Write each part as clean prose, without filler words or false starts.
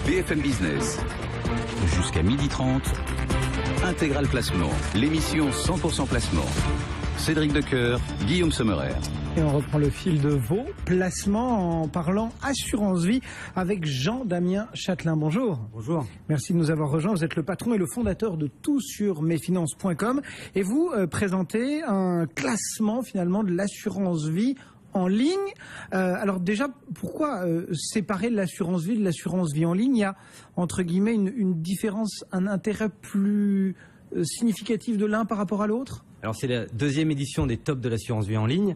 BFM Business. Jusqu'à 12h30, Intégral Placement, l'émission 100% placement. Cédric Decoeur, Guillaume Sommerer. Et on reprend le fil de vos placements en parlant assurance vie avec Jean-Damien Châtelain. Bonjour. Bonjour. Merci de nous avoir rejoints. Vous êtes le patron et le fondateur de toutsurmesfinances.com et vous présentez un classement finalement de l'assurance vie en ligne. Alors déjà, pourquoi séparer l'assurance vie de l'assurance vie en ligne? Il y a entre guillemets une différence, un intérêt plus significatif de l'un par rapport à l'autre? Alors c'est la deuxième édition des tops de l'assurance vie en ligne.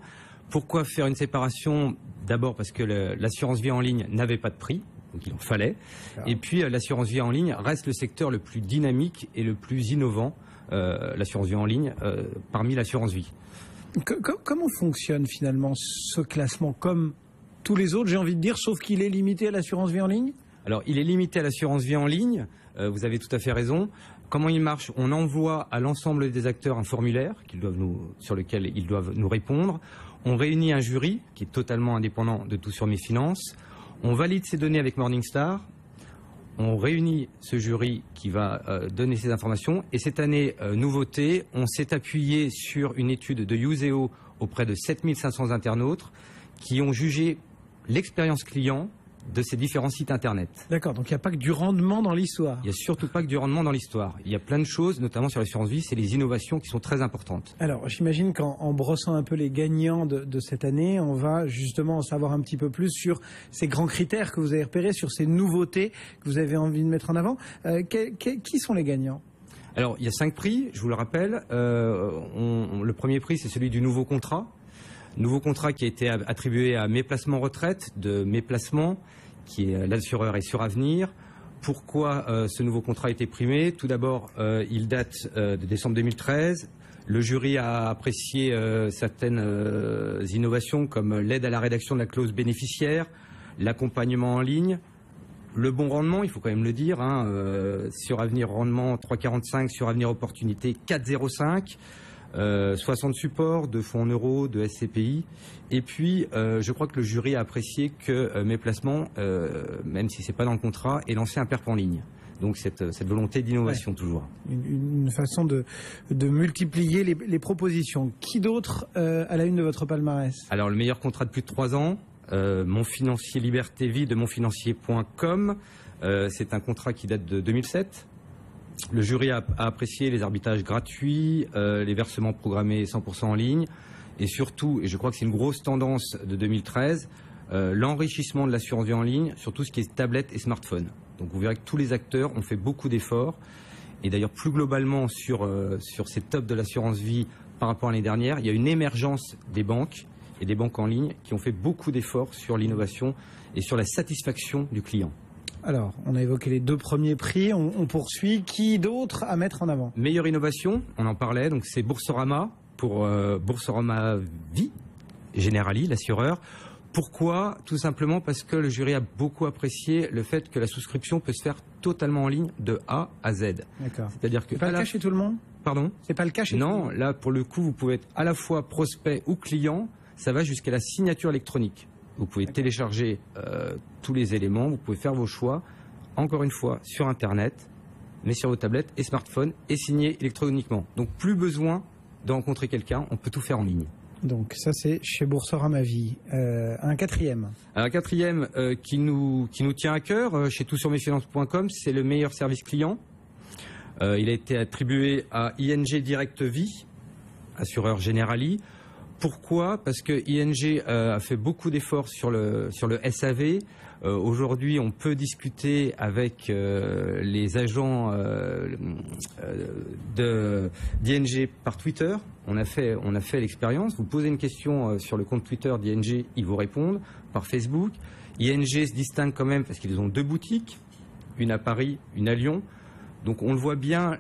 Pourquoi faire une séparation? D'abord parce que l'assurance vie en ligne n'avait pas de prix, donc il en fallait. Et puis l'assurance vie en ligne reste le secteur le plus dynamique et le plus innovant, l'assurance vie en ligne, parmi l'assurance vie. Comment fonctionne finalement ce classement comme tous les autres, j'ai envie de dire, sauf qu'il est limité à l'assurance vie en ligne? Alors il est limité à l'assurance vie en ligne, vous avez tout à fait raison. Comment il marche? On envoie à l'ensemble des acteurs un formulaire sur lequel ils doivent nous répondre. On réunit un jury qui est totalement indépendant de Tout sur mes finances. On valide ces données avec Morningstar. On réunit ce jury qui va donner ces informations. Et cette année, nouveauté, on s'est appuyé sur une étude de Useo auprès de 7500 internautes qui ont jugé l'expérience client de ces différents sites internet. D'accord, donc il n'y a pas que du rendement dans l'histoire. Il n'y a surtout pas que du rendement dans l'histoire. Il y a plein de choses, notamment sur l'assurance vie, c'est les innovations qui sont très importantes. Alors j'imagine qu'en brossant un peu les gagnants de cette année, on va justement en savoir un petit peu plus sur ces grands critères que vous avez repérés, sur ces nouveautés que vous avez envie de mettre en avant. Qui sont les gagnants? Alors il y a 5 prix, je vous le rappelle. Le premier prix, c'est celui du nouveau contrat. Nouveau contrat qui a été attribué à Mes Placements Retraite de Mes Placements, qui est l'assureur et Suravenir. Pourquoi ce nouveau contrat a été primé? Tout d'abord, il date de décembre 2013. Le jury a apprécié certaines innovations comme l'aide à la rédaction de la clause bénéficiaire, l'accompagnement en ligne, le bon rendement, il faut quand même le dire. Suravenir rendement 3,45, Suravenir opportunité 4,05. 60 supports de fonds en euros, de SCPI. Et puis, je crois que le jury a apprécié que Mes Placements, même si c'est pas dans le contrat, ait lancé un perp en ligne. Donc cette volonté d'innovation toujours. Une façon de multiplier les propositions. Qui d'autre à la une de votre palmarès? Alors le meilleur contrat de plus de 3 ans, Mon Financier Liberté Vie de monfinancier.com. C'est un contrat qui date de 2007. Le jury a apprécié les arbitrages gratuits, les versements programmés 100% en ligne et surtout, et je crois que c'est une grosse tendance de 2013, l'enrichissement de l'assurance vie en ligne sur tout ce qui est tablette et smartphone. Donc vous verrez que tous les acteurs ont fait beaucoup d'efforts et d'ailleurs plus globalement sur ces tops de l'assurance vie par rapport à l'année dernière, il y a une émergence des banques et des banques en ligne qui ont fait beaucoup d'efforts sur l'innovation et sur la satisfaction du client. Alors, on a évoqué les 2 premiers prix, on poursuit. Qui d'autre à mettre en avant? Meilleure innovation, on en parlait, donc c'est Boursorama pour Boursorama Vie, Generali, l'assureur. Pourquoi? Tout simplement parce que le jury a beaucoup apprécié le fait que la souscription peut se faire totalement en ligne de A à Z. D'accord. C'est-à-dire que c'est pas le cas chez tout le monde? Pardon? C'est pas le cas chez tout le monde? Non, là pour le coup, vous pouvez être à la fois prospect ou client, ça va jusqu'à la signature électronique. Vous pouvez télécharger tous les éléments, vous pouvez faire vos choix, encore une fois, sur Internet, mais sur vos tablettes et smartphones, et signer électroniquement. Donc plus besoin de rencontrer quelqu'un, on peut tout faire en ligne. Donc ça c'est chez Boursorama Vie. Un quatrième? Un quatrième qui nous tient à cœur, chez toutsurmesfinances.com, c'est le meilleur service client. Il a été attribué à ING Direct Vie, assureur Generali. Pourquoi? Parce que ING a fait beaucoup d'efforts sur le SAV. Aujourd'hui, on peut discuter avec les agents d'ING par Twitter. On a fait l'expérience. Vous posez une question sur le compte Twitter d'ING, ils vous répondent. Par Facebook. ING se distingue quand même parce qu'ils ont 2 boutiques, une à Paris, une à Lyon. Donc on le voit bien.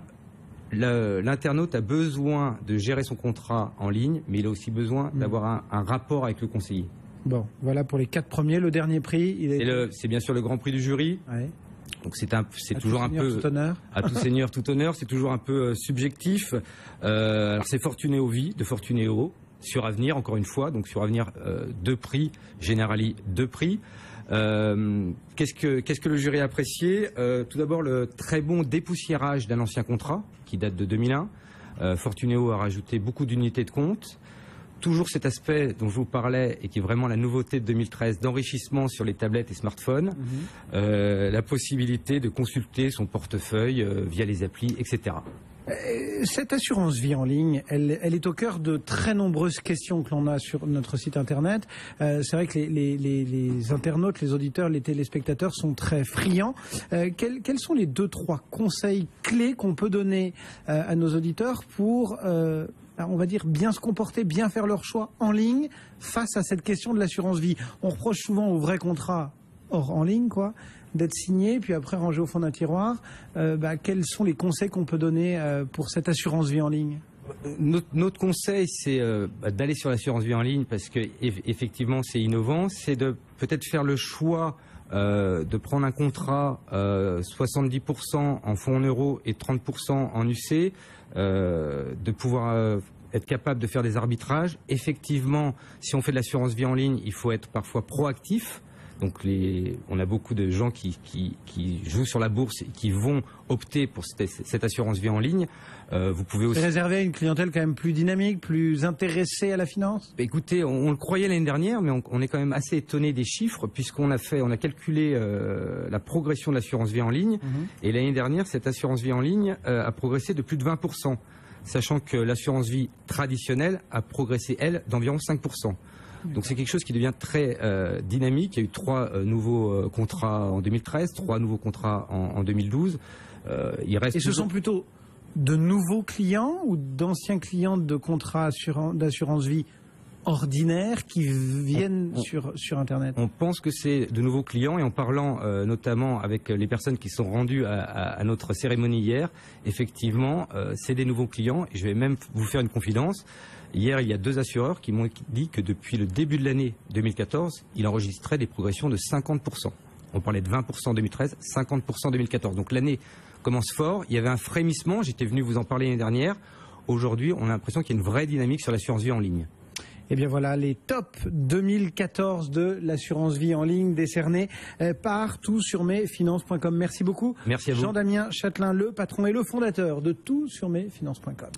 L'internaute a besoin de gérer son contrat en ligne, mais il a aussi besoin d'avoir un rapport avec le conseiller. Bon, voilà pour les 4 premiers. Le dernier prix, c'est bien sûr le grand prix du jury. Ouais. Donc c'est toujours un peu tout honneur. À tout seigneur, tout honneur. C'est toujours un peu subjectif. Alors c'est Fortunéo Vie de Fortunéo. sur Avenir, encore une fois, donc sur Avenir 2 prix, Generali 2 prix. Qu'est-ce que le jury a apprécié? Tout d'abord, le très bon dépoussiérage d'un ancien contrat qui date de 2001. Fortuneo a rajouté beaucoup d'unités de compte. Toujours cet aspect dont je vous parlais et qui est vraiment la nouveauté de 2013, d'enrichissement sur les tablettes et smartphones, la possibilité de consulter son portefeuille via les applis, etc. Cette assurance vie en ligne, elle est au cœur de très nombreuses questions que l'on a sur notre site internet. C'est vrai que les internautes, les auditeurs, les téléspectateurs sont très friands. Quels sont les 2-3 conseils clés qu'on peut donner à nos auditeurs pour, on va dire, bien se comporter, bien faire leur choix en ligne face à cette question de l'assurance vie? On reproche souvent aux vrais contrats hors en ligne, quoi, d'être signé, puis après rangé au fond d'un tiroir. Quels sont les conseils qu'on peut donner pour cette assurance vie en ligne? Notre conseil, c'est d'aller sur l'assurance vie en ligne parce que effectivement c'est innovant. C'est de peut-être faire le choix de prendre un contrat 70% en fonds en euros et 30% en UC, de pouvoir être capable de faire des arbitrages. Effectivement, si on fait de l'assurance vie en ligne, il faut être parfois proactif. Donc on a beaucoup de gens qui jouent sur la bourse et qui vont opter pour cette assurance vie en ligne. Vous pouvez aussi... C'est réservé à une clientèle quand même plus dynamique, plus intéressée à la finance? Écoutez, on le croyait l'année dernière, mais on est quand même assez étonné des chiffres puisqu'on a calculé la progression de l'assurance vie en ligne. Et l'année dernière, cette assurance vie en ligne a progressé de plus de 20%, sachant que l'assurance vie traditionnelle a progressé, elle, d'environ 5%. Donc c'est quelque chose qui devient très dynamique. Il y a eu 3 nouveaux contrats en 2013, 3 nouveaux contrats en 2012. Il reste. Et ce sont plutôt de nouveaux clients ou d'anciens clients de contrats d'assurance vie ordinaires qui viennent sur Internet? On pense que c'est de nouveaux clients et en parlant notamment avec les personnes qui sont rendues à notre cérémonie hier, effectivement, c'est des nouveaux clients. Et je vais même vous faire une confidence. Hier, il y a 2 assureurs qui m'ont dit que depuis le début de l'année 2014, ils enregistraient des progressions de 50%. On parlait de 20% en 2013, 50% en 2014. Donc l'année commence fort. Il y avait un frémissement. J'étais venu vous en parler l'année dernière. Aujourd'hui, on a l'impression qu'il y a une vraie dynamique sur l'assurance vie en ligne. Eh bien voilà, les tops 2014 de l'assurance vie en ligne décernés par toutsurmesfinances.com. Merci beaucoup. Merci à vous. Jean-Damien Châtelain, le patron et le fondateur de toutsurmesfinances.com.